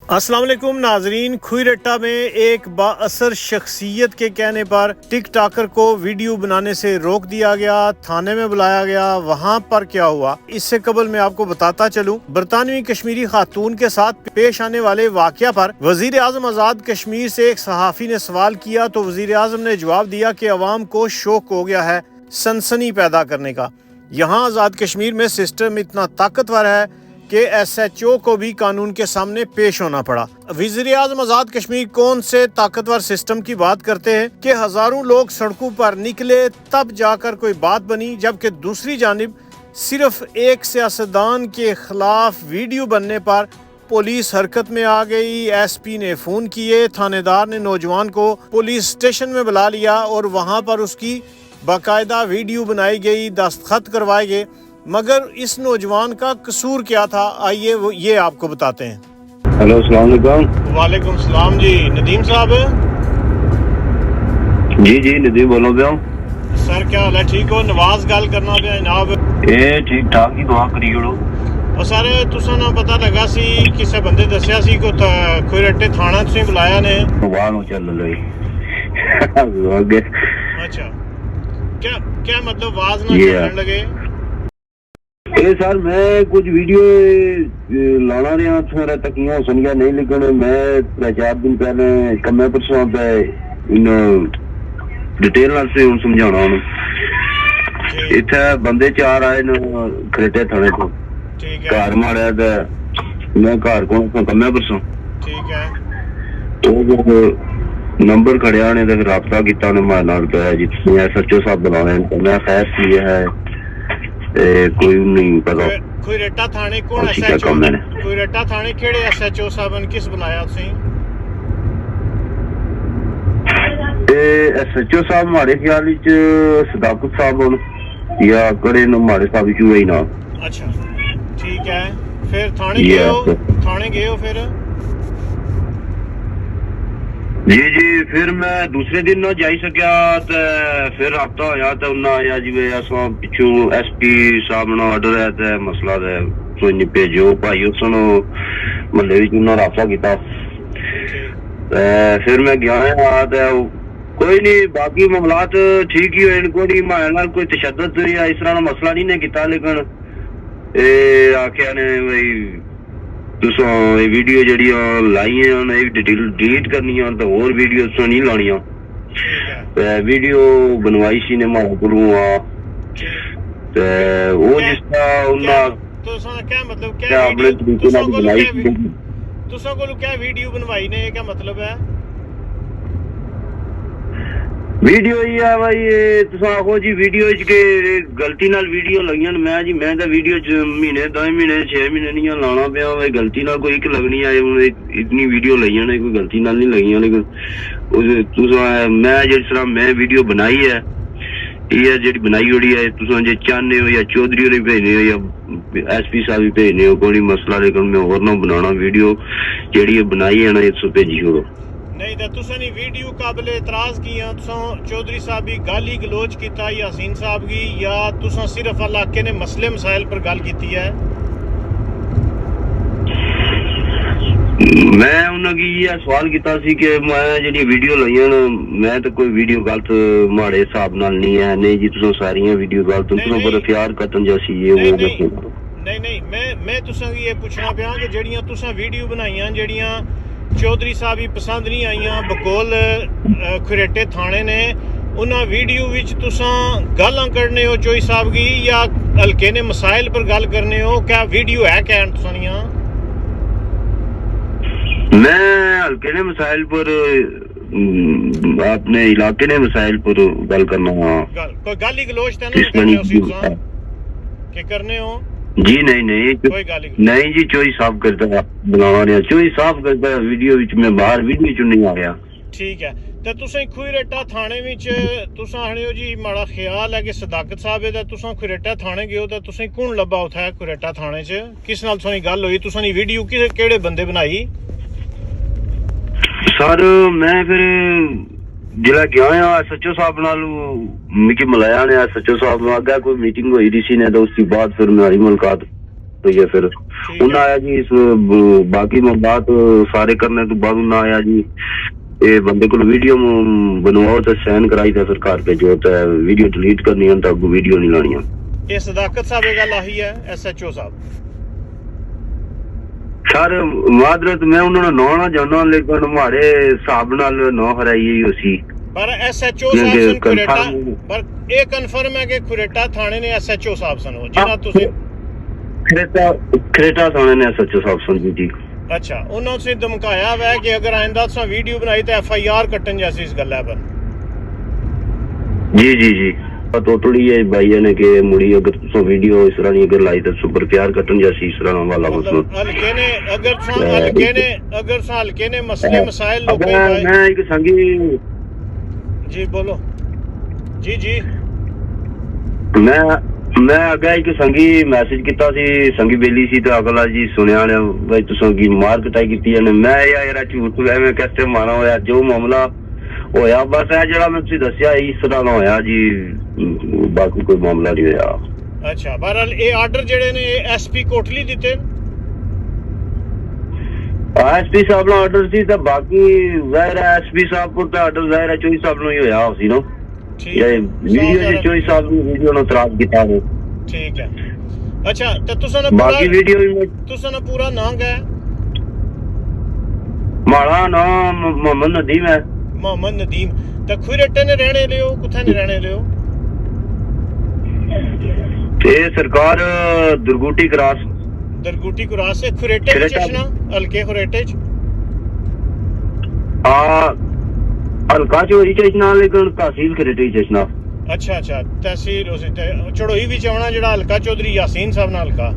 अस्सलाम वालेकुम नाजरीन। खुईरट्टा में एक बाअसर शख्सियत के कहने पर टिक टाकर को वीडियो बनाने से रोक दिया गया, थाने में बुलाया गया। वहाँ पर क्या हुआ इससे कबल मैं आपको बताता चलूं, बरतानवी कश्मीरी खातून के साथ पेश आने वाले वाकया पर वजीर आजम आज़ाद कश्मीर से एक सहाफ़ी ने सवाल किया तो वजीर आजम ने जवाब दिया कि अवाम को शौक हो गया है सनसनी पैदा करने का। यहाँ आज़ाद कश्मीर में सिस्टम इतना ताकतवर है कि SHO को भी कानून के सामने पेश होना पड़ा। वज़ीर आज़म आज़ाद कश्मीर कौन से ताकतवर सिस्टम की बात करते हैं कि हजारों लोग सड़कों पर निकले तब जाकर कोई बात बनी, जबकि दूसरी जानिब सिर्फ एक सियासतदान के खिलाफ वीडियो बनने पर पुलिस हरकत में आ गई। SP ने फ़ोन किए, थानेदार ने नौजवान को पुलिस स्टेशन में बुला लिया और वहाँ पर उसकी बाकायदा वीडियो बनाई गई, दस्तखत करवाए गए। मगर इस नौजवान का कसूर क्या था, आइए वो ये आपको बताते हैं। हेलो अस्सलाम वालेकुम। वालेकुम सलाम जी, नदीम साहब। जी नदीम बोलो पे सर क्या हाल है, ठीक हो? नवाज गल करना पे जनाब। ए ठीक ठाक ही दुआ करी जोड़ो। और सर तुसा ना पता लगा सी किसी बंदे दसिया सी को खुईरट्टे थाना तुसी बुलाया ने। वाह नु चल लई आगे। अच्छा, क्या क्या मतलब आवाज ना करने लगे? ए सर मैं कुछ वीडियो लाना रहा थोड़ा तकियां सुनिया नहीं, लेकिन मैं 4 दिन पहले कमे परसों पे इन डिटेल नाल से उन समझाना उन इथे बंदे 4 आए न खरेटे थाने तो। ठीक है। घर मारे ते मैं घर को कमे परसों। ठीक है। तो नंबर खड़िया ने ते राब्ता कीता ने मां नाल पे जितने SHO साहब बुलाने तो मैं खैर सी है कोई नहीं पता। खुईरट्टा थाने कौन SHO? खुईरट्टा थाने केड़े SHO साहब ने किस बुलाया तुसी? SHO साहब हमारे ख्याल विच सदाकत साहब होन या कड़े न हमारे साहब क्यों ही ना। अच्छा ठीक है, फिर थाने गए हो? थाने गए हो फिर? जी फिर मैं दूसरे दिन ना जाई सकिया ते फिर राब्ता होया ते उन्ना आया जिवे असा पिछू SP साहब ना ऑर्डर है ते मसला ते कोई नहीं भेजो भाई उसनो महल्ले विच उन्ना राब्ता कीता ते फिर मैं गया है ते कोई नहीं बाकी मामलात ठीक ही होए, कोई माया नाल कोई तशद्दुद या इस तरह दा मसला नहीं ने कीता, लेकिन ए आखिया ने भाई तुसा ये वीडियो जड़ी लाई है एक डिलीट करनी है तो और वीडियो तुसा नहीं लानिया। वीडियो बनवाई सी ने मारे कोलों ते वो जिसका उन्ना तुसा क्या मतलब क्या अपने तरीके नाल बनाई तुसा कोलों क्या वीडियो बनवाई ने, क्या मतलब है? वीडियो ही है भाई तुसा आखो जी वीडियो च के गलती नाल वीडियो लगियां मैं जी मैं तो वीडियो च महीने 2 महीने 6 महीने नहीं लाना पिया भाई, गलती नाल कोई एक लगनी है इतनी वीडियो लगियां ने कोई गलती नाल नहीं लगियां, लेकिन तुसा मैं जिस तरह मैं वीडियो बनाई है ये जेडी बनाई होड़ी है तुसा जे चाहने हो या चौधरी होरी भेजने हो या SP साहब भी भेजने हो कोई मसला, लेकिन मैं और ना बनाना वीडियो जेडी बनाई है ना इसको भेजी छोड़ो। नहीं तो तुसा ने वीडियो काबिल एतराज किया, तुसा चौधरी साहब की गाली गलोच कीता या हसीन साहब की, या तुसा सिर्फ इलाके ने मसले मसाइल पर गल कीती है? मैं उन्होंने ये सवाल किया सी कि मैं जेडी वीडियो लईयां मैं तो कोई वीडियो गलत माड़े हिसाब नाल नहीं है नहीं जी, तुसा सारियां वीडियो गलत तुसा पर हथियार कतन जैसी ये वो नहीं मैं तुसा ये पूछना पिया कि जेड़ियां तुसा वीडियो बनाईयां जेड़ियां चौधरी साहब ही पसंद नहीं आईयां बकोल खुईरट्टे थाने ने उन्हां वीडियो विच तुसा गल्लां करने हो चौधरी साहब की या हल्के ने मसाइल पर गल करने हो, क्या वीडियो है क्या तुसानियां? मैं हल्के ने मसाइल पर अपने इलाके ने मसाइल पर गल करना कोई गाली गलोच तो नहीं करने हो के करने हो? जी नहीं जी चोई साफ करता बनावा रहा चोई साफ करता वीडियो विच मैं बाहर वीडियो च नहीं आ गया। ठीक है ते तुसें खुईरट्टा थाने विच तुसा आने हो जी माड़ा ख्याल है कि सदाकत साहब है तुसा खुईरट्टा थाने गए हो तो तुसें कौन लब्भा उथे खुईरट्टा थाने च किस नाल तुसानी गल होई, तुसानी वीडियो केड़े बंदे बनाई? सर मैं फिर जिला गया SHO साहब नाल मिकी मिलाया ने SHO साहब नाल अगे कोई मीटिंग हुई सी ने तो उसके बाद फिर मेरी मुलाकात हुई है फिर ठीक ਉਹਨਾਂ है ਆਇਆ ਜੀ ਬਾਕੀ ਮਾਮਲਾਤ ਸਾਰੇ ਕਰਨੇ ਤੋਂ ਬਾਅਦ ਉਹਨਾਂ ਆਇਆ ਜੀ ਇਹ ਬੰਦੇ ਕੋਲ ਵੀਡੀਓ ਬਣਵਾਓ ਤੇ ਸਾਈਨ ਕਰਾਈ ਤੇ ਫਿਰ ਘਰ ਭੇਜੋ ਤੇ ਵੀਡੀਓ ਡਿਲੀਟ ਕਰਨੀ ਹੁੰਦਾ ਅੱਗੋਂ ਵੀਡੀਓ ਨਹੀਂ ਲਾਣੀਆਂ ये सदाकत साहब ये गल आही है SHO साहब ਸਰ ਮਾਦਰਤ ਮੈਂ ਉਹਨਾਂ ਨੂੰ ਨਾਂ ਨਾ ਜਾਣਦਾ ਲੇਕਿਨ ਮਾਰੇ ਹਿਸਾਬ ਨਾਲ ਨਾਂ ਹਰਾਈ ਹੋਈ ਸੀ पर SHO साहब सन खुरेटा पर ये कन्फर्म है कि खुरेटा थाने ने SHO साहब सन जिन्ना तुसी ਖਰੇਟਾ ਥਾਣੇ ਨੇ ਸੱਚੋ ਸਾਹਿਬ ਸੰਜੀ ਜੀ अच्छा उन्होंने तुसी धमकाया हुआ है कि अगर आइंदा तुसा वीडियो बनाई तो FIR कट्टन जैसी इस गल्ला पर जी जी जी टोटली ये भाई ने कि मुड़ी अगर तुम वीडियो इस तरह नहीं अगर लाई तो सुपर प्यार कटन जैसी इस तरह वाला मसला हल्के ने अगर तुसा हल्के ने मसले मसाइल लोग मैं एक संगी जी बोलो जी जी मैं अगे एक संगी मैसेज किया सी संगी बेली सी तो अगला जी सुनिया ने भाई तुसा की मार कटाई की है मैं यार झूठ मैं कैसे मारा होया जो मामला होया बस है जरा मैं तुसी दस्या इस तरह ना होया जी बाकी कोई मामला नहीं होया अच्छा बहरहाल ये आर्डर जेड़े ने SP कोटली दिते SP साहब ना आर्डर सी तो बाकी ज़ाहिर है SP साहब को तो आर्डर ज़ाहिर है चोई साहब नो ही होया सी नो ठीक ये वीडियो जो चोई साहब ने वीडियो नो तराज किया है ठीक है अच्छा तो तुसा ने बाकी वीडियो तुसा ने पूरा नाम क्या है माड़ा नाम मोहम्मद नदीम है मोहम्मद नदीम तो खुरेटे ने रहने लियो कुत्थे ने रहने लियो ते सरकार दुर्गुटी क्रॉस दरगुटी कुरास से खुरेटे में चशना हल्के खुरेटे हल्का चोरी चशना लेकिन तहसील खरेटी चशना अच्छा अच्छा तहसील उसे चढ़ोई भी चवना जेड़ा हल्का चौधरी यासीन साहब ना हल्का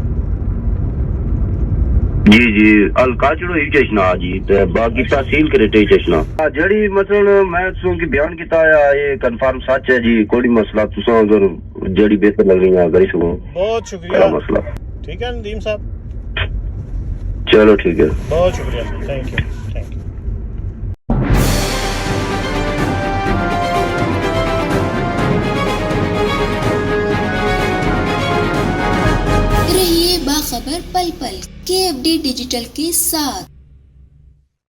जी जी हल्का चढ़ोई चशना जी ते बाकी तहसील खरेटी चशना जड़ी मतलब मैं तुम की बयान किया ये कंफर्म सच है जी कोई मसला तुसा अगर जड़ी बेहतर लग रही है करी सको बहुत शुक्रिया मसला ठीक है नदीम साहब चलो ठीक है बहुत शुक्रिया थैंक यू रहिए बाखबर पल पल KFD डिजिटल के साथ।